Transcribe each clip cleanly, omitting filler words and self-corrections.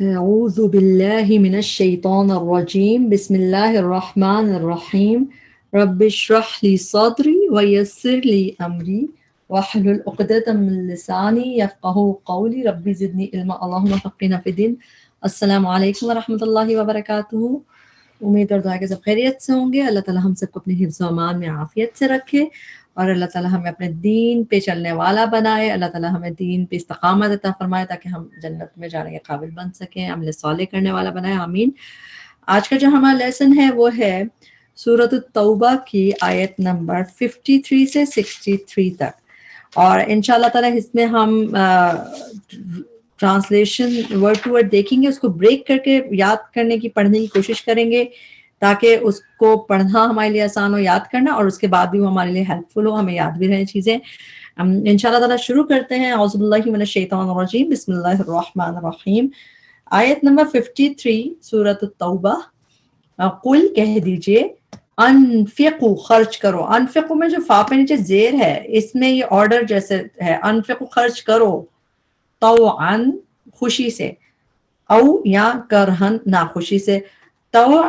أعوذ بالله من الشيطان الرجيم بسم الله الرحمن الرحيم رب اشرح لي صدري ويسر لي أمري واحلل عقدة من لساني يفقهوا قولي رب زدني علما اللهم فقهنا في الدين. السلام علیکم ورحمۃ اللہ وبرکاتہ. امید اور دعا کہ سب خیریت سے ہوں گے. اللہ تعالیٰ ہم سب کو اپنے حفظ و امان میں عافیت سے رکھے اور اللہ تعالیٰ ہمیں اپنے دین پہ چلنے والا بنائے. اللہ تعالیٰ ہمیں دین پہ استقامت عطا فرمائے تاکہ ہم جنت میں جانے کے قابل بن سکیں, عمل صالح کرنے والا بنائے, آمین. آج کا جو ہمارا لیسن ہے وہ ہے سورۃ التوبہ کی آیت نمبر 53 سے 63 تک, اور انشاءاللہ تعالیٰ اس میں ہم ٹرانسلیشن ورڈ ٹو ورڈ دیکھیں گے, اس کو بریک کر کے یاد کرنے کی پڑھنے کی کوشش کریں گے تاکہ اس کو پڑھنا ہمارے لیے آسان ہو, یاد کرنا, اور اس کے بعد بھی وہ ہمارے لیے ہیلپ فل ہو, ہمیں یاد بھی رہیں چیزیں. انشاءاللہ تعالیٰ شروع کرتے ہیں. اعوذ باللہ من الشیطان الرجیم بسم اللہ الرحمن الرحیم. آیت نمبر 53 سورۃ التوبہ. قل کہہ دیجئے, انفقوا خرچ کرو. انفقوا میں جو فا پہ نیچے زیر ہے اس میں یہ آرڈر جیسے ہے, انفقوا خرچ کرو, طوعا خوشی سے, او یا کرہن ناخوشی سے. طوع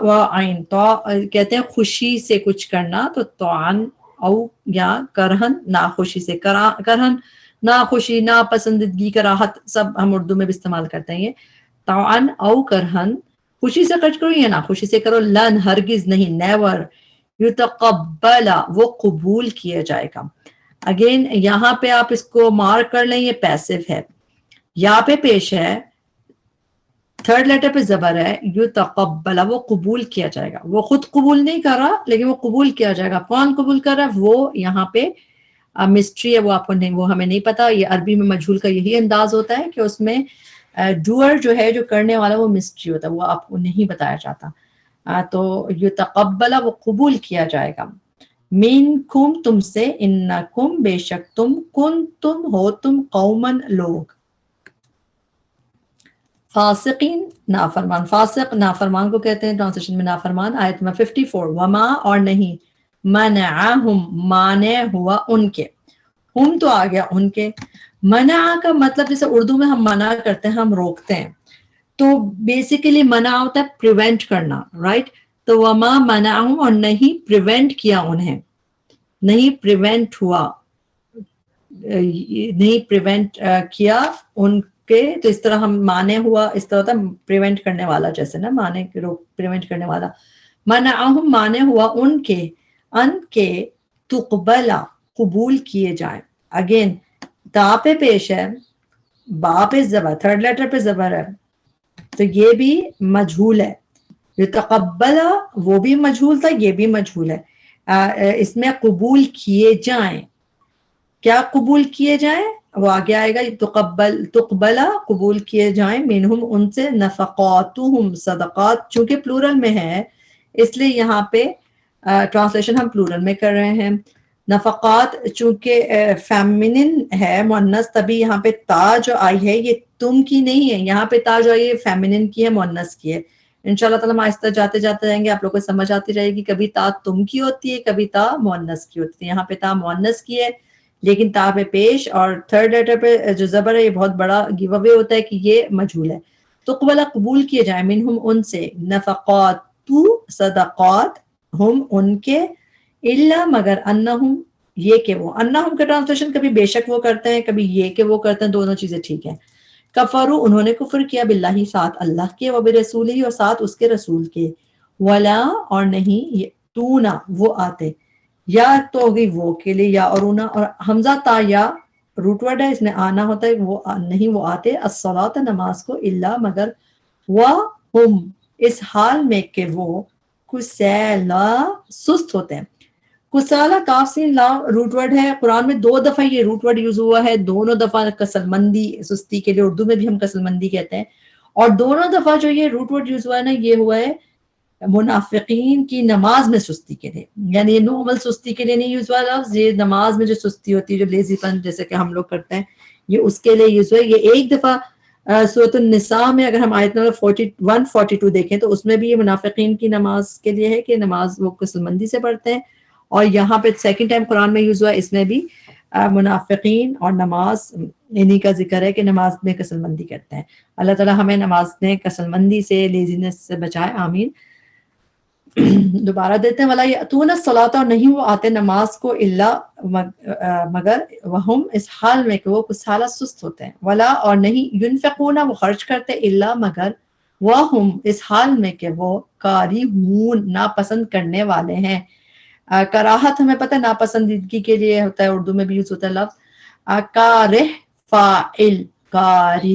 و عین, طوع کہتے ہیں خوشی سے کچھ کرنا, تو طوعن او یا کرہن ناخوشی سے. کرہن ناخوشی, ناپسندیدگی, کراہت, سب ہم اردو میں بھی استعمال کرتے ہیں. یہ طوعن او کرہن خوشی سے خرچ کرو یا ناخوشی سے کرو. لن ہرگز نہیں, نیور, یتقبل وہ قبول کیا جائے گا. اگین یہاں پہ آپ اس کو مارک کر لیں, یہ پیسو ہے, یا پہ پیش ہے, تھرڈ لیٹر پہ زبر ہے, یتقبل وہ قبول کیا جائے گا. وہ خود قبول نہیں کر رہا لیکن وہ قبول کیا جائے گا. کون قبول کر رہا ہے وہ یہاں پہ مسٹری ہے, وہ آپ کو نہیں, وہ ہمیں نہیں پتا. یہ عربی میں مجہول کا یہی انداز ہوتا ہے کہ اس میں ڈوئر جو ہے, جو کرنے والا, وہ مسٹری ہوتا ہے, وہ آپ کو نہیں بتایا جاتا. تو یتقبل وہ قبول کیا جائے گا. منکم تم سے, انکم بے شک تم, کنتم ہو تم, قومن لوگ, فاسقین نافرمان. فاسق نافرمان کو کہتے ہیں, ٹرانسلیشن میں نافرمان. آیت میں 54 وما اور نہیں, منعہم مانے ہوا ان کے, ہم تو آ گیا ان کے. منع کا مطلب جیسے اردو میں ہم منع کرتے ہیں, ہم روکتے ہیں, تو بیسیکلی منع ہوتا ہے پریونٹ کرنا, رائٹ. تو وما منعہم, اور نہیں پریونٹ کیا انہیں, نہیں پریونٹ ہوا, نہیں پریونٹ کیا ان کے. تو اس طرح ہم مانے ہوا, اس طرح ہوتا ہے پریونٹ کرنے والا, جیسے نا مانے پریونٹ کرنے والا. منعہم مانے ہوا ان کے, ان کے, تقبلا قبول کیے جائیں. اگین تا پہ پیش ہے, با پہ زبر, تھرڈ لیٹر پہ زبر ہے, تو یہ بھی مجہول ہے. یتقبلا وہ بھی مجہول تھا, یہ بھی مجہول ہے. اس میں قبول کیے جائیں, کیا قبول کیے جائیں, وہ آگے آئے گا. تقبلا قبول کیے جائیں, منہم ان سے, نفقاتہم صدقات, چونکہ پلورل میں ہے اس لیے یہاں پہ ٹرانسلیشن ہم پلورل میں کر رہے ہیں. نفقات چونکہ فیمنن ہے, مؤنث, تبھی یہاں پہ تا جو آئی ہے یہ تم کی نہیں ہے, یہاں پہ تا جو آئی ہے فیمنن کی ہے, مؤنث کی ہے. انشاءاللہ تعالیٰ ہم آہستہ جاتے جاتے جائیں گے, آپ لوگوں کو سمجھ آتی رہے گی. کبھی تا تم کی ہوتی ہے, کبھی تا مؤنث کی ہوتی ہے. یہاں پہ تا مؤنث کی ہے لیکن تا پہ پیش اور تھرڈ لیٹر پہ جو زبر ہے, یہ بہت بڑا گیو اوے ہوتا ہے کہ یہ مجہول ہے. تو قبلا قبول کیے جائیں, منہم ان سے, نفقات صدقات, ہم ان کے, الا مگر, انہم یہ کہ وہ, انہم کا ٹرانسلیشن کبھی بے شک وہ کرتے ہیں, کبھی یہ کہ وہ کرتے ہیں, دونوں چیزیں ٹھیک ہیں. کفروا انہوں نے کفر کیا, باللہ ساتھ اللہ کے, وبرسولہ اور ساتھ اس کے رسول کے, ولا اور نہیں, یأتونا وہ آتے, یا تو ہوگی وہ کے لیے, یا اور اونا, اور حمزہ تا یا روٹ ورڈ ہے, اس میں آنا ہوتا ہے, وہ نہیں وہ آتے, الصلاۃ نماز کو, الا مگر, وہم اس حال میں کہ وہ, کسیلا سست ہوتے ہیں. کسالہ کاف سین لا روٹ ورڈ ہے. قرآن میں 2 دفعہ یہ روٹ ورڈ یوز ہوا ہے, دونوں دفعہ کسل مندی سستی کے لیے, اردو میں بھی ہم کسل مندی کہتے ہیں, اور دونوں دفعہ جو یہ روٹ ورڈ یوز ہوا ہے نا, یہ ہوا ہے منافقین کی نماز میں سستی کے لیے. یعنی یہ نارمل سستی کے لیے نہیں یوز ہوا لفظ, یہ نماز میں جو سستی ہوتی ہے, جو لیزی پن جیسے کہ ہم لوگ کرتے ہیں, یہ اس کے لیے یوز ہوا ہے. یہ ایک دفعہ سورۃ النساء میں اگر ہم آیت نمبر 41-42 دیکھیں تو اس میں بھی یہ منافقین کی نماز کے لیے ہے کہ نماز وہ کسل مندی سے پڑھتے ہیں, اور یہاں پہ سیکنڈ ٹائم قرآن میں یوز ہوا ہے, اس میں بھی منافقین اور نماز انہی کا ذکر ہے کہ نماز میں کسل مندی کرتے ہیں. اللہ تعالیٰ ہمیں نماز میں کسل مندی سے لیزینس سے بچائے, آمین. دوبارہ دیتے ہیں ولا یاتون الصلاۃ, اور نہیں وہ آتے نماز کو الا مگر وہم اس حال میں کہ وہ کچھ سالہ سست ہوتے ہیں, ولا اور نہیں ینفقون وہ خرچ کرتے الا مگر وہم اس حال میں کہ وہ کارہون ناپسند کرنے والے ہیں. کراہت ہمیں پتہ ہے ناپسندیدگی کے لیے ہوتا ہے, اردو میں بھی یوز ہوتا ہے لفظ کارہ فاعل کارہ,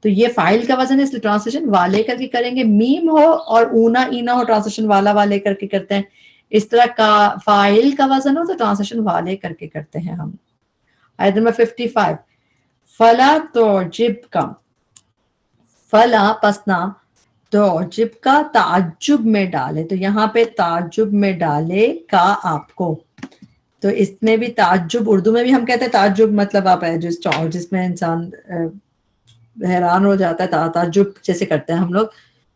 تو یہ فاعل کا وزن ہے اس لیے ٹرانسلیشن والے کر کے کریں گے, میم ہو اور اونا اینا ہو ٹرانسلیشن والا والے کر کے کرتے ہیں. اس طرح کا فاعل کا وزن ہو تو ٹرانسلیشن والے کر کے کرتے ہیں ہم. آیت نمبر 55 فلا تعجبک, فلا پسنا تعجب کا تعجب میں ڈالے, تو یہاں پہ تعجب میں ڈالے کا آپ کو, تو اس میں بھی تعجب اردو میں بھی ہم کہتے ہیں تعجب مطلب آپ ہے جس میں انسان حیران ہو جاتا ہے, تعجب جیسے کرتے ہیں ہم لوگ,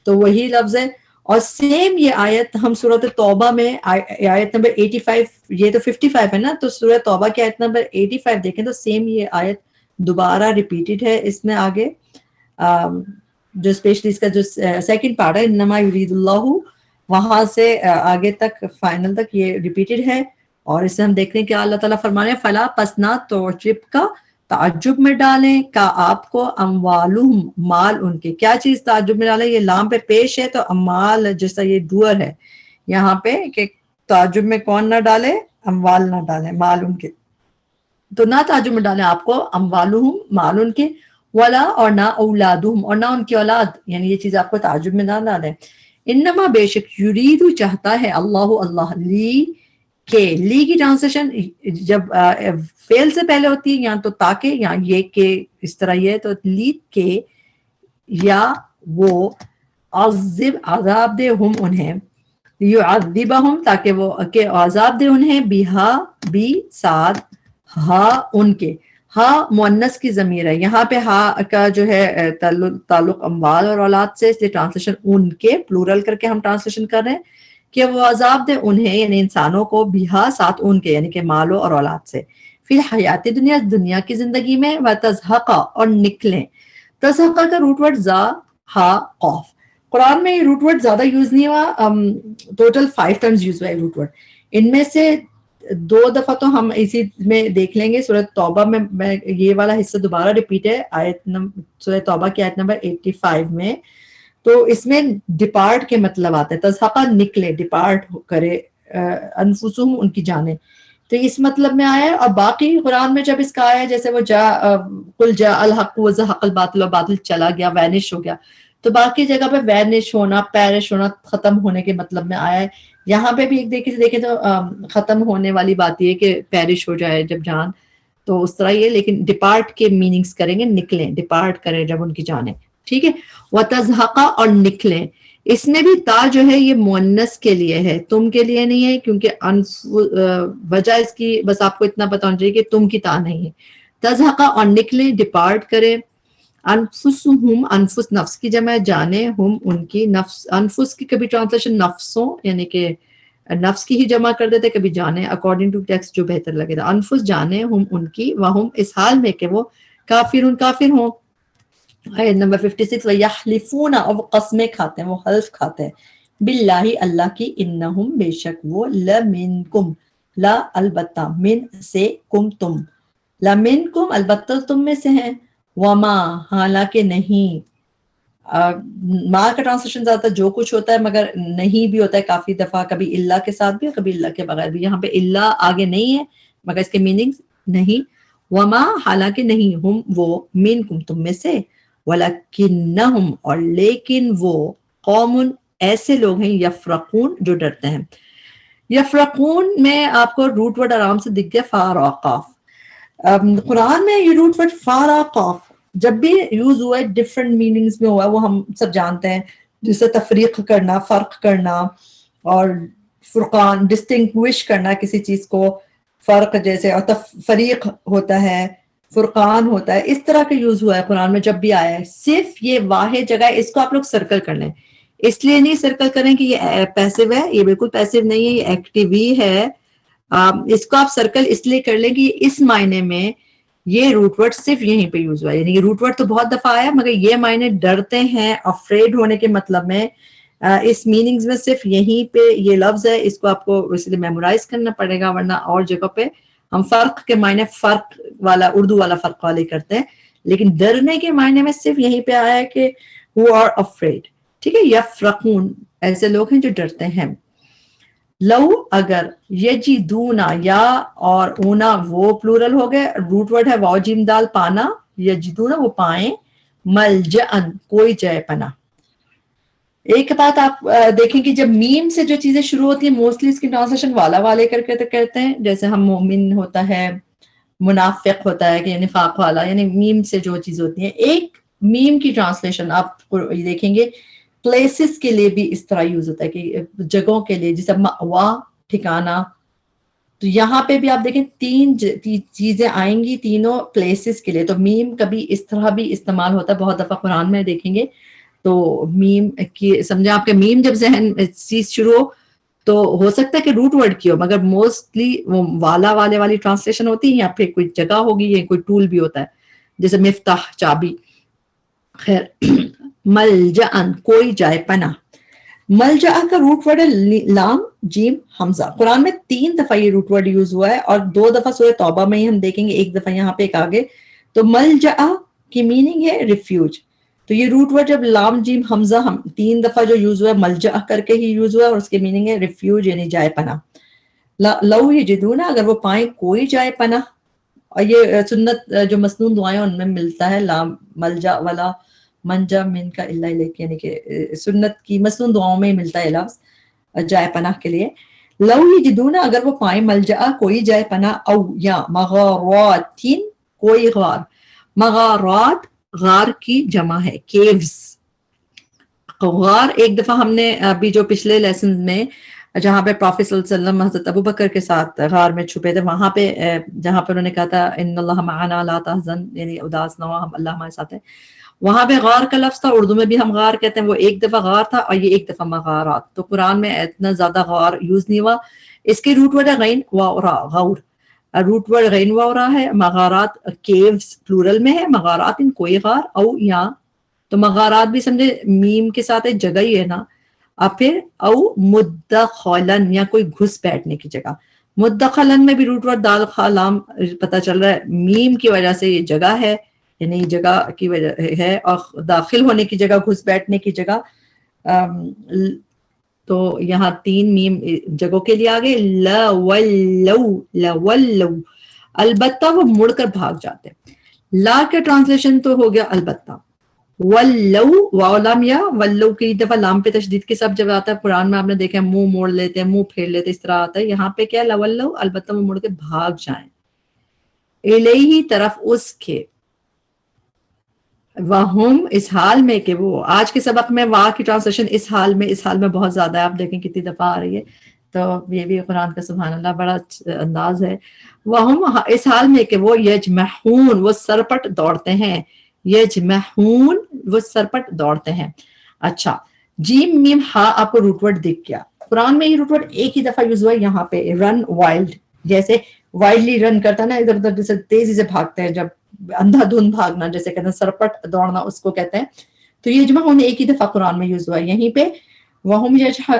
تو وہی لفظ ہے. اور سیم یہ آیت ہم سورۃ توبہ میں آیت نمبر 85, یہ تو 55 ہے نا, تو سورۃ توبہ کی آیت نمبر 85 دیکھیں تو سیم یہ آیت دوبارہ ریپیٹڈ ہے اس میں آگے, جو اسپیشلی اس کا جو سیکنڈ پارٹ ہے انما یرید اللہ, وہاں سے آگے تک فائنل تک یہ ریپیٹڈ ہے. اور اس سے ہم دیکھتے ہیں کہ اللہ تعالیٰ فرمانے فلا پسنا تعجب کا تعجب میں ڈالیں کا آپ کو اموالہم مال ان کے, کیا چیز تعجب میں ڈالیں, یہ لام پہ پیش ہے تو اموال جیسا یہ ڈوئر ہے یہاں پہ کہ تعجب میں کون نہ ڈالے, اموال نہ ڈالیں مال ان کے, تو نہ تعجب میں ڈالیں آپ کو اموالہم مال ان کے, ولا اور نہ اولادہم اور نہ ان کی اولاد, یعنی یہ چیز آپ کو تعجب میں نہ ڈالیں. انما بے شک یریدو چاہتا ہے اللہ لی کہ, لی کی ٹرانسلیشن جب فعل سے پہلے ہوتی ہے یا تو تاکہ یا یہ کہ اس طرح یہ, تو لی کے یا وہ عذاب دے ہم انہیں, یعذبہم تاکہ وہ کہ عذاب دے انہیں بہا بھی ساتھ ہا ان کے, ہا مؤنث کی ضمیر ہے یہاں پہ, ہا کا جو ہے تعلق اموال اور اولاد سے, اس لیے ٹرانسلیشن ان کے پلورل کر کے ہم ٹرانسلیشن کر رہے ہیں کہ وہ عذاب دے انہیں یعنی انسانوں کو بہا ساتھ ان کے یعنی کہ مالوں اور اولاد سے, پھر حیات دنیا دنیا کی زندگی میں, وتزہقا اور نکلیں, تزہقا کا روٹ ورڈ زا ہا قاف, قرآن میں یہ روٹ ورڈ زیادہ یوز نہیں ہوا, ٹوٹل 5 ٹائمز یوز ہوا ہے روٹ ورڈ, ان میں سے 2 دفعہ تو ہم اسی میں دیکھ لیں گے سورۃ توبہ میں یہ والا حصہ دوبارہ ریپیٹ ہے سورۃ توبہ کی آیت نمبر 85 میں, تو اس میں ڈپارٹ کے مطلب آتے ہیں, تزہقا نکلے ڈپارٹ کرے, انفسہم ان کی جانیں, تو اس مطلب میں آیا ہے. اور باقی قرآن میں جب اس کا آیا ہے جیسے وہ قل جاء الحق وزہق الباطل اور باطل چلا گیا, وینش ہو گیا, تو باقی جگہ پہ وینش ہونا, پیرش ہونا, ختم ہونے کے مطلب میں آیا ہے. یہاں پہ بھی ایک دیکھیں تو ختم ہونے والی بات یہ کہ پیرش ہو جائے جب جان, تو اس طرح یہ, لیکن ڈپارٹ کے میننگز کریں گے, نکلیں ڈپارٹ کریں جب ان کی جانیں, ٹھیک ہے. وتزہقا اور نکلیں, اس میں بھی تا جو ہے یہ مؤنث کے لیے ہے, تم کے لیے نہیں ہے, کیونکہ وجہ اس کی بس آپ کو اتنا پتا ہونا چاہیے کہ تم کی تا نہیں ہے. تزہقا اور نکلیں ڈپارٹ کرے, انفسہم انفس نفس کی جمع جانے, ہم ان کی نفس, انفس کی کبھی ٹرانسلیشن نفسوں یعنی کہ نفس کی ہی جمع کر دیتے, کبھی جانے اکارڈنگ ٹو ٹیکسٹ جو بہتر لگے تھا, انفس جانے ہم ان کی, وہم اس حال میں کہ وہ کافر ہوں. آیت نمبر 56 وَيَحْلِفُونَ اور وہ قسمیں کھاتے ہیں, وہ حلف کھاتے ہیں, باللہ اللہ کی, انہم بے شک وہ, لَمِنْكُمْ لا البتہ, من سے, کم تم, لَمِنْكُمْ البتہ تم میں سے ہیں, وما حالانکہ نہیں, ماں کا ٹرانسلیشن زیادہ جو کچھ ہوتا ہے مگر نہیں بھی ہوتا ہے کافی دفعہ, کبھی اللہ کے ساتھ بھی اور کبھی اللہ کے بغیر بھی. یہاں پہ اللہ آگے نہیں ہے مگر اس کے میننگ نہیں, وما حالانکہ نہیں, ہم وہ, منکم تم میں سے, ولکنہم اور لیکن وہ, قوم ایسے لوگ ہیں, یفرقون جو ڈرتے ہیں. یفرقون میں آپ کو روٹ ورڈ آرام سے دکھ گیا فاراقاف. قرآن میں یہ روٹ ورڈ فاراقاف جب بھی یوز ہوا ہے ڈفرینٹ میننگز میں ہوا ہے, وہ ہم سب جانتے ہیں, جسے تفریق کرنا, فرق کرنا, اور فرقان ڈسٹنگوش کرنا کسی چیز کو, فرق جیسے, اور فریق ہوتا ہے, فرقان ہوتا ہے, اس طرح کا یوز ہوا ہے قرآن میں جب بھی آیا ہے. صرف یہ واحد جگہ ہے, اس کو آپ لوگ سرکل کر لیں, اس لیے نہیں سرکل کریں کہ یہ پیسو ہے, یہ بالکل پیسو نہیں ہے, یہ ایکٹیو ہی ہے, اس کو آپ سرکل اس لیے کر لیں کہ اس معنی میں یہ روٹ ورڈ صرف یہیں پہ یوز ہوا ہے. یعنی یہ روٹ ورڈ تو بہت دفعہ آیا مگر یہ معنی ڈرتے ہیں افریڈ ہونے کے مطلب میں اس میننگز میں صرف یہیں پہ یہ لفظ ہے. اس کو آپ کو اس لیے میمورائز کرنا پڑے گا ورنہ اور جگہ پہ ہم فرق کے معنی فرق والا اردو والا فرق والے کرتے ہیں لیکن ڈرنے کے معنی میں صرف یہیں پہ آیا ہے کہ who are afraid. ٹھیک ہے. یفرقون ایسے لوگ ہیں جو ڈرتے ہیں. لو اگر یجدونا یا اور اونا وہ پلورل ہو گئے روٹ ورڈ ہے واو جیم دال پانا یجدونا وہ پائیں ملجأن کوئی جائے پناہ. ایک بات آپ دیکھیں کہ جب میم سے جو چیزیں شروع ہوتی ہیں موسٹلی اس کی ٹرانسلیشن والا والے کر کے کہتے ہیں. جیسے ہم مومن ہوتا ہے منافق ہوتا ہے کہ نفاق والا یعنی میم سے جو چیز ہوتی ہیں. ایک میم کی ٹرانسلیشن آپ دیکھیں گے پلیسز کے لیے بھی اس طرح یوز ہوتا ہے کہ جگہوں کے لیے جیسے مأوا ٹھکانہ. تو یہاں پہ بھی آپ دیکھیں تین چیزیں آئیں گی تینوں پلیسز کے لیے. تو میم کبھی اس طرح بھی استعمال ہوتا ہے بہت دفعہ قرآن میں دیکھیں گے. تو میم کی سمجھے آپ کے میم جب ذہن چیز شروع ہو تو ہو سکتا ہے کہ روٹ ورڈ کی ہو مگر موسٹلی وہ والا والے والی ٹرانسلیشن ہوتی ہے یا پھر کوئی جگہ ہوگی یا کوئی ٹول بھی ہوتا ہے جیسے مفتاح چابی. خیر ملجأن کوئی جائے پناہ. ملجأ کا روٹ ورڈ ہے لام جیم حمزہ. قرآن میں 3 دفعہ یہ روٹ ورڈ یوز ہوا ہے اور 2 دفعہ سورہ توبہ میں ہی ہم دیکھیں گے ایک دفعہ یہاں پہ ایک آگے. تو ملجأ کی میننگ ہے ریفیوج. تو یہ روٹ ورڈ جب لام جیم حمزہ 3 دفعہ جو یوز ہوا ہے ملجأ کر کے ہی یوز ہوا ہے اور اس کی میننگ ہے ریفیوج یعنی جائے پناہ. لو یجدون اگر وہ پائیں کوئی جائے پناہ. اور یہ سنت جو مسنون دعائیں ان میں ملتا ہے لا ملجا ولا منجا من کا اللہ الیک یعنی کہ سنت کی مسنون دعاؤں میں ملتا ہے لفظ جائے پناہ کے لیے. لو یجدون اگر وہ پائیں ملجا کوئی جائے پناہ او یا مغارات کوئی غار. مغارات غار کی جمع ہے کیوز. غار ایک دفعہ ہم نے ابھی جو پچھلے لیسن میں جہاں پہ پروفیٹ صلی اللہ علیہ وسلم حضرت ابوبکر کے ساتھ غار میں چھپے تھے وہاں پہ جہاں پہ انہوں نے کہا تھا ان اللہ معنا لا تحزن یعنی اداس نہ ہو ہم اللہ ہمارے ساتھ ہے. وہاں پہ غار کا لفظ تھا اردو میں بھی ہم غار کہتے ہیں وہ ایک دفعہ غار تھا اور یہ ایک دفعہ مغارات. تو قرآن میں اتنا زیادہ غار یوز نہیں ہوا. اس کے روٹ ورڈ ہے غین واورا غور. روٹ ورڈ غین واورا ہے. مغارات کیوز پلورل میں ہے مغارات ان کوئی غار او یا تو مغارات بھی سمجھے میم کے ساتھ ایک جگہ ہی ہے نا. اب پھر او مدخلن یا کوئی گھس بیٹھنے کی جگہ. مدخلن میں بھی روٹ ورڈ دال خالام پتہ چل رہا ہے میم کی وجہ سے یہ جگہ ہے یعنی جگہ کی وجہ ہے اور داخل ہونے کی جگہ گھس بیٹھنے کی جگہ. تو یہاں 3 میم جگہوں کے لیے آگے لولو البتہ وہ مڑ کر بھاگ جاتے. لا کے ٹرانسلیشن تو ہو گیا البتہ. ولو واو لام یا ولو کی دفعہ لام پہ تشدید کے سب جب آتا ہے قرآن میں آپ نے دیکھا منہ موڑ لیتے ہیں منہ پھیر لیتے اس طرح آتا ہے. یہاں پہ کیا لولو البتہ وہ مڑ کے بھاگ جائیں الیہ طرف اس کے. وہم اس حال میں کہ وہ آج کے سبق میں واہ کی ٹرانسلیشن اس حال میں بہت زیادہ ہے. آپ دیکھیں کتنی دفعہ آ رہی ہے تو یہ بھی قرآن کا سبحان اللہ بڑا انداز ہے. وہم اس حال میں کہ وہ یجمحون وہ سرپٹ دوڑتے ہیں. یجمحون وہ سرپٹ دوڑتے ہیں. اچھا جیم میم ہا آپ کو روٹ ورڈ دکھ گیا. قرآن میں یہ روٹ ورڈ ایک ہی دفعہ یوز ہوا ہے یہاں پہ رن وائلڈ جیسے وائلڈلی رن کرتا ہے نا ادھر ادھر جیسے تیزی سے بھاگتے ہیں جب اندھا دھند بھاگنا جیسے کہتے ہیں سرپٹ دوڑنا اس کو کہتے ہیں. تو یجمحون ایک ہی دفعہ قرآن میں یوز ہوا ہے یہیں پہ. وہم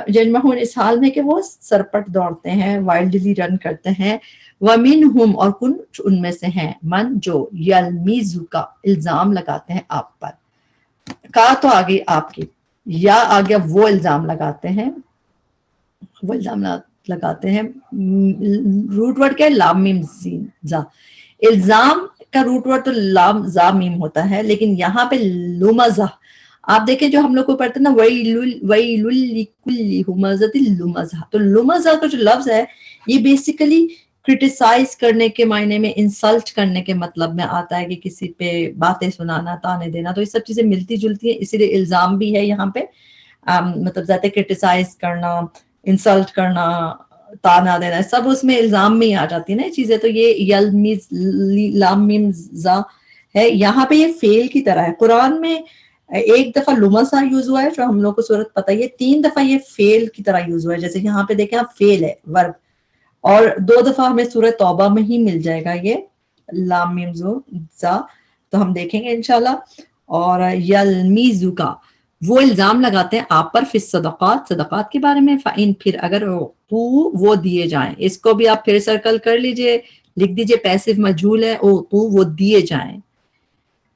یجمحون اس حال میں کہ وہ سرپٹ دوڑتے ہیں وائلڈلی رن کرتے ہیں. ومنہم اور کچھ ان میں سے ہیں من جو یلمیزک الزام لگاتے ہیں آپ پر. کا تو آگے آپ کی یا آگے وہ الزام لگاتے ہیں روٹ ورڈ کیا ہے لام میم زا. الزام کا روٹ ورڈ تو لام زا میم ہوتا ہے لیکن یہاں پہ لمزہ آپ دیکھیں جو ہم لوگ کو پڑھتے ہیں نا ویل لکل ہمزۃ لمزہ. تو لمزہ کا جو لفظ ہے یہ بیسیکلی کرٹیسائز کرنے کے معنی میں انسلٹ کرنے کے مطلب میں آتا ہے کہ کسی پہ باتیں سنانا تانے دینا. تو یہ سب چیزیں ملتی جلتی ہیں اسی لیے الزام بھی ہے یہاں پہ مطلب ذات کرٹیسائز کرنا انسلٹ کرنا تانا دینا سب اس میں الزام میں ہی آ جاتی ہے نا یہ چیزیں. تو یہ یلمیز لام میم زا ہے یہاں پہ یہ فیل کی طرح ہے. قرآن میں ایک دفعہ لمسا یوز ہوا ہے جو ہم لوگ کو صورت پتہ ہے 3 دفعہ یہ فیل کی طرح یوز ہوا ہے. جیسے یہاں پہ دیکھیں آپ فیل ہے ورب اور 2 دفعہ ہمیں سورہ توبہ میں ہی مل جائے گا یہ لام میم زا، تو ہم دیکھیں گے انشاءاللہ. اور یلمیزو کا وہ الزام لگاتے ہیں آپ پر فی الصدقات، صدقات کے بارے میں، فَإِن پھر اگر وہ دیے جائیں. اس کو بھی آپ پھر سرکل کر لیجئے، لکھ دیجئے پیسو مجہول ہے، وہ دیے جائیں،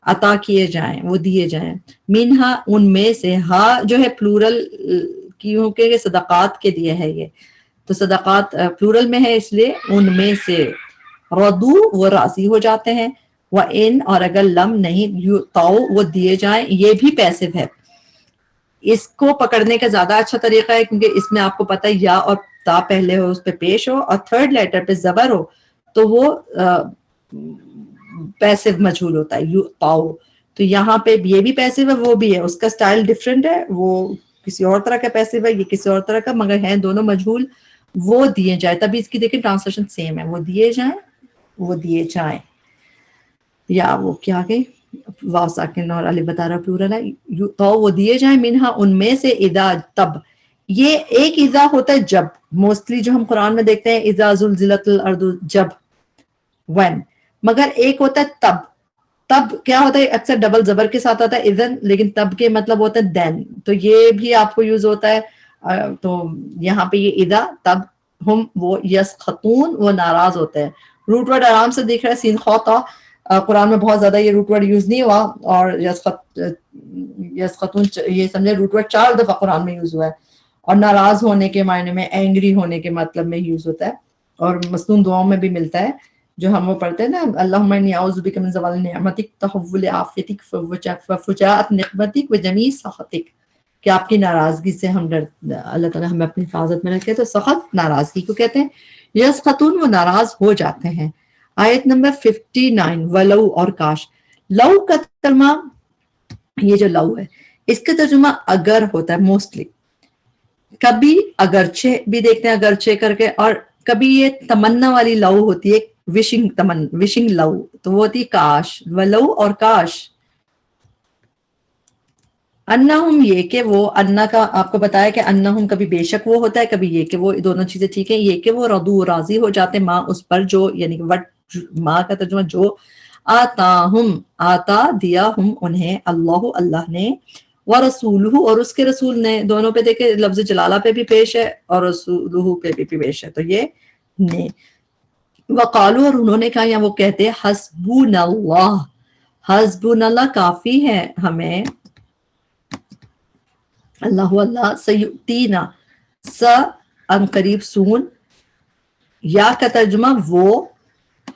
عطا کیے جائیں، وہ دیے جائیں. منہا ان میں سے، ہا جو ہے پلورل کیونکہ صدقات کے لیے ہے یہ، تو صدقات پلورل میں ہے اس لیے ان میں سے. ردو وہ راضی ہو جاتے ہیں، وہ ان اور اگر لم نہیں یعطوا وہ دیے جائیں، یہ بھی پیسو ہے. اس کو پکڑنے کا زیادہ اچھا طریقہ ہے کیونکہ اس میں آپ کو پتہ ہے یا اور تا پہلے ہو، اس پہ پیش ہو، اور تھرڈ لیٹر پہ زبر ہو تو وہ پیسو مجہول ہوتا ہے یعطوا. تو یہاں پہ یہ بھی پیسو ہے، وہ بھی ہے، اس کا سٹائل ڈیفرنٹ ہے، وہ کسی اور طرح کا پیسو ہے، یہ کسی اور طرح کا، مگر ہیں دونوں مجہول. وہ دیے جائیں، تبھی اس کی دیکھیں ٹرانسلیشن سیم ہے، وہ دیے جائیں، وہ دیے جائیں. یا وہ کیا گئی واو ساکن اور الف بتا رہا پلورل ہے. تو وہ دیے جائیں منہا ان میں سے، اذا تب، یہ ایک اذا ہوتا ہے جب، موسٹلی جو ہم قرآن میں دیکھتے ہیں اذا زلزلت الارض جب when، مگر ایک ہوتا ہے تب. تب کیا ہوتا ہے اکثر ڈبل زبر کے ساتھ آتا ہے اذن، لیکن تب کے مطلب ہوتا ہے دین، تو یہ بھی آپ کو یوز ہوتا ہے. تو یہاں پہ یہ اذا تب ہم وہ یسخطون وہ ناراض ہوتے ہیں. روٹ ورڈ آرام سے دیکھ رہا ہے سین خوطا، قرآن میں بہت زیادہ یہ روٹ ورڈ یوز نہیں ہوا، اور یسخطون یہ سمجھے روٹ ورڈ 4 دفعہ قرآن میں یوز ہوا ہے، اور ناراض ہونے کے معنی میں، اینگری ہونے کے مطلب میں یوز ہوتا ہے، اور مسنون دعاؤں میں بھی ملتا ہے جو ہم وہ پڑھتے ہیں نا، اللہم انی اعوذ بک من زوال نعمتک تحول عافیتک ففجاءت نقمتک وجمیع سخطک، کہ آپ کی ناراضگی سے ہم اللہ تعالیٰ ہمیں اپنی حفاظت میں رکھے. تو سخط ناراضگی کو کہتے ہیں. یسخطون وہ ناراض ہو جاتے ہیں. آیت نمبر 59 ولو اور کاش. لو کا ترجمہ، یہ جو لو ہے اس کا ترجمہ اگر ہوتا ہے موسٹلی، کبھی اگرچہ بھی دیکھتے ہیں اگرچہ کر کے، اور کبھی یہ تمنا والی لو ہوتی ہے، وشنگ لو، تو وہ ہوتی کاش، ولو اور کاش. انہم یہ کہ وہ، انا کا آپ کو بتایا کہ انہم کبھی بے شک وہ ہوتا ہے، کبھی یہ کہ وہ، دونوں چیزیں ٹھیک ہیں. یہ کہ وہ ردو راضی ہو جاتے ماں اس پر جو، یعنی کہ وٹ، ماں کا ترجمہ جو، آتاہم آتا دیا ہم انہیں، اللہ نے، ورسولہ اور اس کے رسول نے. دونوں پہ دیکھیں لفظ جلالہ پہ بھی پیش ہے اور رسولہ پہ بھی پیش ہے، تو یہ نے. وقالو اور انہوں نے کہا، یا وہ کہتے حسبنا اللہ، حسبنا اللہ کافی ہے ہمیں، اللہ سیؤتینا، ان قریب سون، یا کا ترجمہ وہ،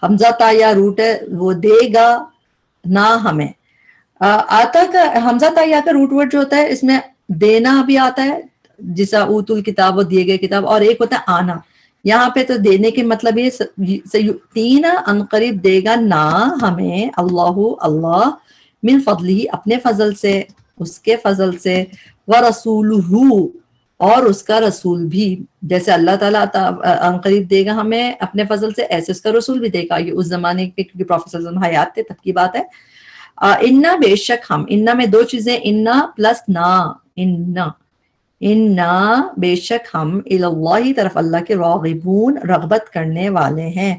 حمزہ تا یا روٹ ہے، وہ دے گا نہ ہمیں. آتا کا حمزہ تا یا کا روٹ ورڈ جو ہوتا ہے اس میں دینا بھی آتا ہے، جیسا اوت الکتاب وہ دیے گئے کتاب، اور ایک ہوتا ہے آنا. یہاں پہ تو دینے کے مطلب یہ سیؤتینا ان قریب دے گا نہ ہمیں، اللہ من فضلہ اپنے فضل سے، اس کے فضل سے، ورسولہ اور اس کا رسول بھی. جیسے اللہ تعالیٰ ان قریب دے گا ہمیں اپنے فضل سے، ایسے اس کا رسول بھی دے گا. یہ اس زمانے کے، کیونکہ پروفیٹ صلی اللہ علیہ وسلم حیات تھے تب کی بات ہے. انا بے شک ہم، انا میں 2 چیزیں، انا پلس نا، انا بے شک ہم، اللہ طرف اللہ کے، راغبون رغبت کرنے والے ہیں.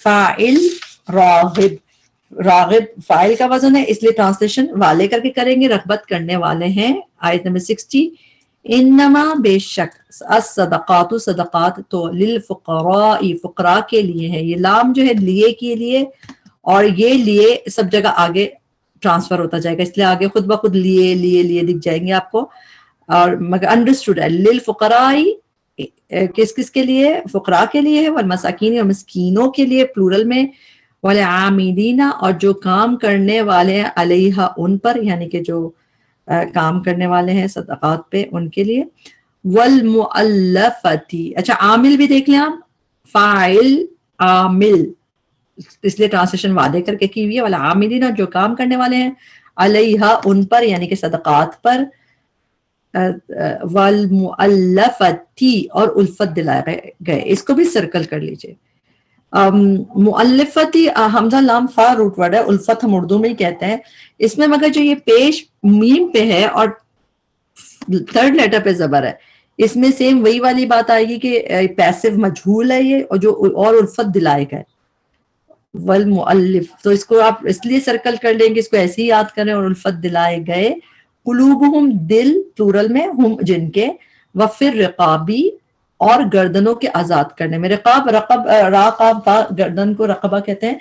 فاعل راغب، راغب فاعل کا وزن ہے، اس لیے ٹرانسلیشن والے کر کے کریں گے، رغبت کرنے والے ہیں. آیت نمبر 60 انما بے شک، الصدقات صدقات تو، للفقراء فقراء کے لیے ہے. یہ لام جو ہے لیے کے لیے، اور یہ لیے سب جگہ آگے ٹرانسفر ہوتا جائے گا، اس لیے آگے خود بخود لیے دکھ جائیں گے آپ کو، اور مگر انڈرسٹوڈ ہے. للفقراء کس کے لیے؟ فقراء کے لیے ہے، والمساکین اور مسکینوں کے لیے پلورل میں، والعاملین اور جو کام کرنے والے ہیں، علیہا ان پر، یعنی کہ جو کام کرنے والے ہیں صدقات پہ ان کے لیے. والمؤلفتی، اچھا عامل بھی دیکھ لیں آپ، فاعل عامل، اس لیے ٹرانسلیشن وعدے کر کے کی ہوئی ہے. والعاملین جو کام کرنے والے ہیں، علیہا ان پر، یعنی کہ صدقات پر. والمؤلفتی اور الفت دلائے گئے، اس کو بھی سرکل کر لیجئے. مؤلفتی حمزہ لام فا روٹ ورڈ ہے، الفت ہم اردو میں ہی کہتے ہیں. اس میں مگر جو یہ پیش میم پہ ہے اور 3rd لیٹر پہ زبر ہے، اس میں سیم وہی والی بات آئے گی کہ پیسو مجہول ہے یہ، اور جو اور الفت دلائے گئے والمؤلف، تو اس کو آپ اس لیے سرکل کر لیں گے، اس کو ایسے ہی یاد کریں، اور الفت دلائے گئے، قلوبہم دل پلورل میں، ہم جن کے، وفر رقابی اور گردنوں کے آزاد کرنے میں، رقاب رقب راقاب گردن کو رقبہ کہتے ہیں،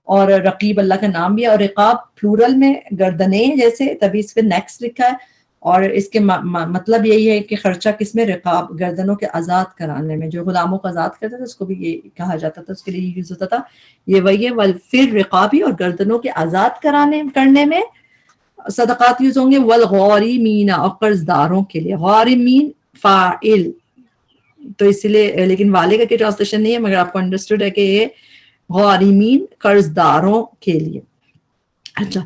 اور رقیب اللہ کا نام بھی ہے، اور رقاب پلورل میں گردنیں جیسے، تبھی اس پہ نیکس لکھا ہے، اور اس کے مطلب یہی ہے کہ خرچہ کس میں، رقاب گردنوں کے آزاد کرانے میں، جو غلاموں کو آزاد کرتا تھا اس کو بھی یہ کہا جاتا تھا، اس کے لیے یوز ہوتا تھا، یہ وہی ہے، والفر رقابی اور گردنوں کے آزاد کرنے میں صدقات یوز ہوں گے، والغارمین اور قرض داروں کے لیے، غارمین فاعل، تو اسی لیے لیکن والے کا ٹرانسلیشن نہیں ہے، مگر آپ کو انڈرسٹوڈ ہے کہ یہ غارمین قرض داروں کے لیے. اچھا،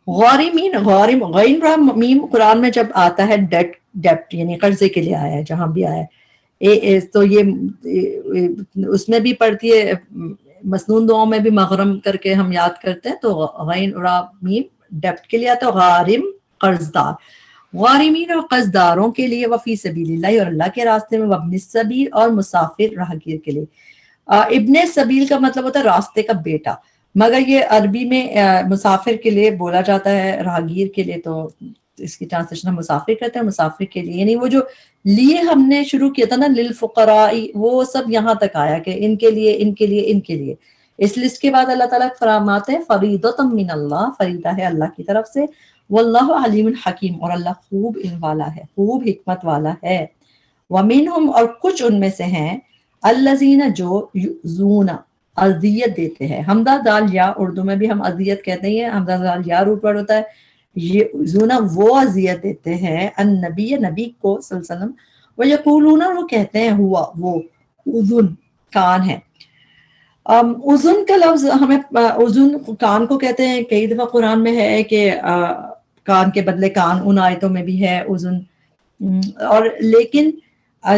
غارمین، غارم غین را میم قرآن میں جب آتا ہے ڈیپٹ یعنی قرضے کے لیے آیا ہے، جہاں بھی آیا ہے تو یہ اس میں بھی پڑھتی ہے، مسنون دعاؤں میں بھی مغرم کر کے ہم یاد کرتے ہیں، تو غین را میم ڈیپٹ کے لیے آتا ہے، غارم قرض دار، غارمین اور قرض داروں کے لیے، وفی سبیل اللہ اور اللہ کے راستے میں، وابن السبیل اور مسافر راہگیر کے لیے. ابن سبیل کا مطلب ہوتا ہے راستے کا بیٹا، مگر یہ عربی میں مسافر کے لیے بولا جاتا ہے، راہگیر کے لیے تو اس کی ٹرانسلیشن ہم مسافر کرتے ہیں، مسافر کے لیے یعنی وہ جو لیے ہم نے شروع کیا تھا نا للفقراء، وہ سب یہاں تک آیا کہ ان کے لیے ان کے لیے ان کے لیے. اس لسٹ کے بعد اللہ تعالیٰ فرماتے ہیں فریضۃ من اللہ، فریضہ ہے اللہ کی طرف سے، واللہ علیم حکیم، اور اللہ خوب علم والا ہے، خوب حکمت والا ہے. ومنہم اور کچھ ان میں سے ہیں، الذین جو یؤذون اذیت دیتے ہیں، حمزہ دال یا اردو میں بھی ہم اذیت کہتے ہیں، حمزہ دال یا روٹ ورڈ ہوتا ہے، یؤذون وہ اذیت دیتے ہیں، النبی نبی کو صلی اللہ علیہ وسلم، ویقولون وہ کہتے ہیں، ہوا وہ اذن کان ہے. اذن کا لفظ ہمیں اذن کان کو کہتے ہیں، کئی دفعہ قرآن میں ہے کہ کان کے بدلے کان، ان آیتوں میں بھی ہے اذن، اور لیکن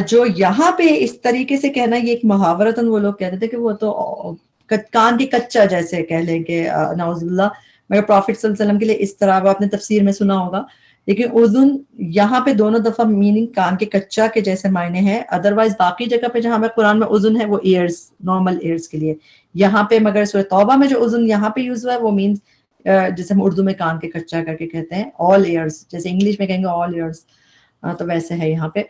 جو یہاں پہ اس طریقے سے کہنا، یہ ایک محاورتاً وہ لوگ کہتے تھے کہ وہ تو کان کے کچا جیسے کہہ لیں کہ نعوذ باللہ، مگر پروفٹ صلی اللہ علیہ وسلم کے لیے اس طرح آپ نے تفسیر میں سنا ہوگا، لیکن اذن یہاں پہ دونوں دفعہ میننگ کان کے کچا کے جیسے معنی ہے، ادروائز باقی جگہ پہ جہاں پہ قرآن میں اذن ہے وہ ایئرز، نارمل ایئرز کے لیے، یہاں پہ مگر سورہ توبہ میں جو اذن یہاں پہ یوز ہوا ہے وہ مینز جیسے ہم اردو میں کان کے کچا کر کے کہتے ہیں، آل ایئرز، جیسے انگلش میں کہیں گے آل ایئرز، تو ویسے ہے یہاں پہ.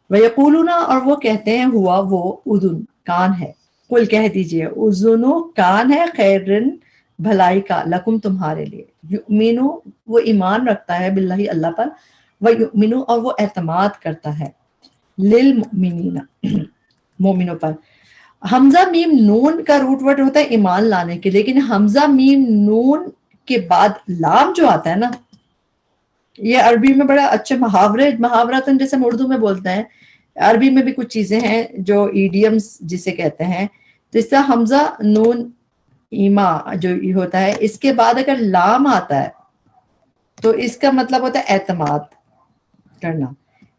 وَيَقُولُونَ اور وہ کہتے ہیں، ہوا وہ اذن کان ہے، قل کہہ دیجئے اذن کان ہے، خیرن بھلائی کا، لکم تمہارے لیے، یؤمنو وہ ایمان رکھتا ہے، باللہ اللہ پر، ویؤمنو اور وہ اعتماد کرتا ہے، للمؤمنین مومنوں پر. حمزہ میم نون کا روٹ ورڈ ہوتا ہے ایمان لانے کے، لیکن حمزہ میم نون کے بعد لام جو آتا ہے نا، یہ عربی میں بڑا اچھے محاورتاً جیسے ہم اردو میں بولتے ہیں، عربی میں بھی کچھ چیزیں ہیں جو ایڈیمز جسے کہتے ہیں، تو اس طرح حمزہ نون ایما جو ہوتا ہے، اس کے بعد اگر لام آتا ہے تو اس کا مطلب ہوتا ہے اعتماد کرنا.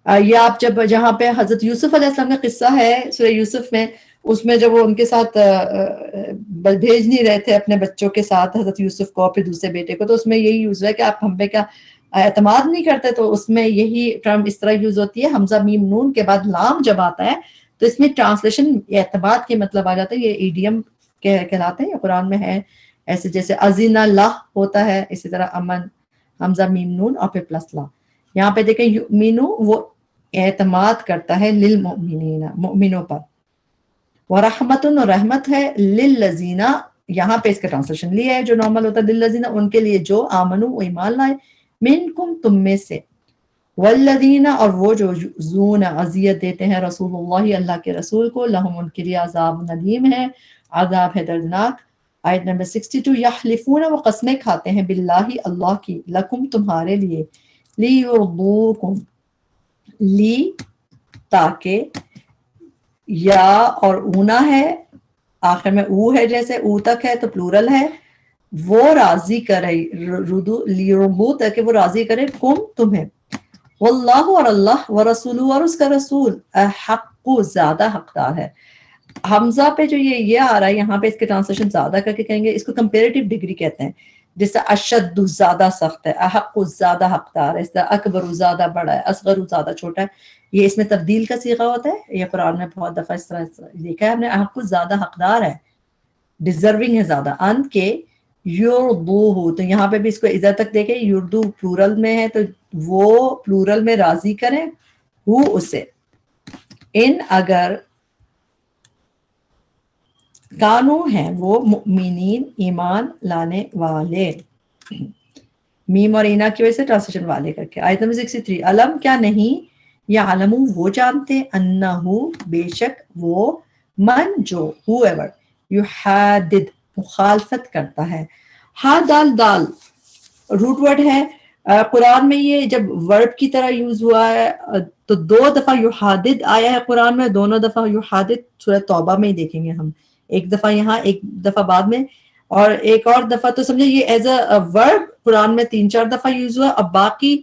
یہ آپ جب جہاں پہ حضرت یوسف علیہ السلام کا قصہ ہے سورہ یوسف میں، اس میں جب وہ ان کے ساتھ بھیج نہیں رہے تھے اپنے بچوں کے ساتھ حضرت یوسف کو، پھر دوسرے بیٹے کو، تو اس میں یہی یوز ہے کہ آپ ہم پہ کیا اعتماد نہیں کرتے، تو اس میں یہی ٹرم اس طرح یوز ہوتی ہے. حمزہ میم نون کے بعد لام جب آتا ہے تو اس میں ٹرانسلیشن اعتماد کے مطلب آ جاتا ہے، یہ ایڈیم کہلاتے ہیں، قرآن میں ہے ایسے، جیسے اذن اللہ ہوتا ہے، اسی طرح امن، حمزہ میم نون اور پھر پلس لا. یہاں پہ دیکھیں یؤمنو وہ اعتماد کرتا ہے، للمؤمنین مومنوں پر، ورحمت اور رحمت ہے، للذین یہاں پہ اس کا ٹرانسلیشن لیا ہے جو نارمل ہوتا ہے، للذین ان کے لیے جو آمنو وہ ایمان لائے، منکم تم میں سے، والذین اور وہ جو یؤذون اذیت دیتے ہیں رسول اللہ اللہ کے رسول کو، لہم ان کے لیے عذاب علیم ہے، عذاب ہے دردناک. آیت نمبر 62 یحلفون وہ قسمیں کھاتے ہیں، باللہ اللہ کی، لکم تمہارے لیے، لیرضوکم لی تاکہ، یا اور اونا ہے آخر میں، او ہے جیسے او تک ہے تو پلورل ہے، وہ راضی کرے، لیرضو تاکہ وہ راضی کرے کم تمہیں، واللہ اور اللہ، ورسولہ اور اس کا رسول، احق زیادہ حقدار ہے. حمزہ پہ جو یہ آ رہا ہے یہاں پہ اس کے ٹرانسلیشن زیادہ کر کے کہیں گے، اس کو کمپیریٹیو ڈگری کہتے ہیں. جس طرح اشد زیادہ سخت ہے، احق زیادہ حقدار ہے، اس طرح اکبر زیادہ بڑا ہے، اصغر زیادہ چھوٹا ہے. یہ اس میں تبدیل کا صیغہ ہوتا ہے. یہ قرآن میں بہت دفعہ اس طرح دیکھا ہے ہم نے. احق زیادہ حقدار ہے، ڈیزرونگ ہے زیادہ. ان کے یردوہ، تو یہاں پہ بھی اس کو ادھر تک دیکھیں، یردو پلورل میں ہے تو وہ پلورل میں راضی کریں ہو اسے. ان اگر کانو ہیں وہ مؤمنین ایمان لانے والے. میم اور اینا کی وجہ سے ٹرانسلیشن والے کر کے. آیت نمبر 63. علم کیا نہیں، یا علم وہ جانتے، انہو بے شک وہ، من جو whoever یحادد مخالفت کرتا ہے. ہا دال دال روٹ ورڈ ہے. قرآن میں یہ جب ورب کی طرح یوز ہوا ہے تو 2 دفعہ یحادد آیا ہے قرآن میں، دونوں دفعہ یحادد سورہ توبہ میں ہی دیکھیں گے ہم، ایک دفعہ یہاں ایک دفعہ بعد میں، اور ایک اور دفعہ تو سمجھے یہ ایز اے ورب قرآن میں 3-4 دفعہ یوز ہوا. اب باقی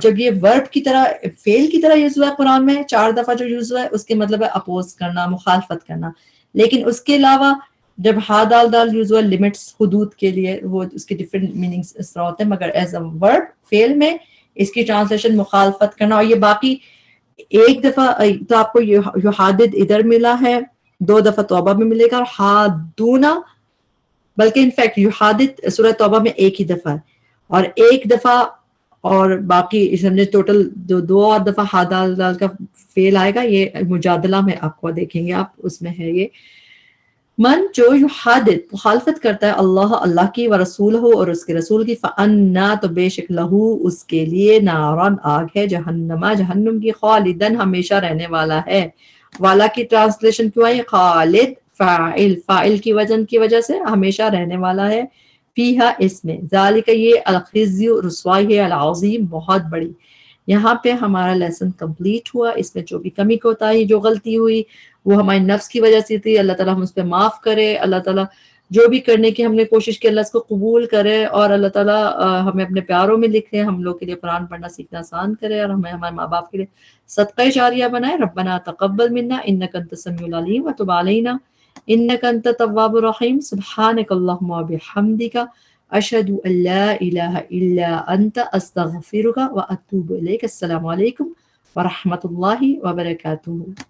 جب یہ ورب کی طرح فعل کی طرح یوز ہوا ہے قرآن میں 4 دفعہ جو یوز ہوا ہے، اس کے مطلب ہے اپوز کرنا، مخالفت کرنا. لیکن اس کے علاوہ جب ہا دال دال یوز ہوا لمٹس حدود کے لیے، وہ اس کے ڈفرینٹ میننگز اس طرح ہوتے ہیں، مگر ایز اے ورب فعل میں اس کی ٹرانسلیشن مخالفت کرنا. اور یہ باقی ایک دفعہ تو آپ کو یحادد ادھر ملا ہے، 2 دفعہ توبہ میں ملے گا، اور حادونا بلکہ انفیکٹ یحادد سورہ توبہ میں ایک ہی دفعہ ہے، اور ایک دفعہ اور باقی سمجھے ٹوٹل 2 اور دفعہ ہا دال دال کا فعل آئے گا. یہ مجادلہ میں آپ کو دیکھیں گے، آپ اس میں ہے یہ. من جو یحادد مخالفت کرتا ہے اللہ کی و رسولہ اور اس کے رسول کی، فَأَنَّا تو بے شک لہو اس کے لیے نارن آگ ہے، جہنما جہنم کی، خالدن ہمیشہ رہنے والا ہے. والا کی ٹرانسلیشن کیوں آئی؟ خالد فاعل کی وزن کی وجہ سے ہمیشہ رہنے والا ہے. فیہا اس میں، ذالک یہ الخزی رسوائی ہے، العظیم بہت بڑی. یہاں پہ ہمارا لیسن کمپلیٹ ہوا. اس میں جو بھی کمی کوتاہی جو غلطی ہوئی وہ ہمارے نفس کی وجہ سے تھی. اللہ تعالیٰ ہم اس پہ معاف کرے. اللہ تعالیٰ جو بھی کرنے کی ہم نے کوشش کی اللہ اس کو قبول کرے، اور اللہ تعالیٰ ہمیں اپنے پیاروں میں لکھے، ہم لوگ کے لیے قرآن پڑھنا سیکھنا آسان کرے، اور ہمیں ہمارے ماں باپ کے لیے صدقہ جاریہ بنائے. ربنا تقبل منا انک انت السمیع العلیم وتب علینا انک انت التواب الرحیم. سبحانک اللہم وبحمدک اشہد ان لا الہ الا انت استغفرک واتوب الیک. السلام علیکم ورحمۃ اللہ وبرکاتہ.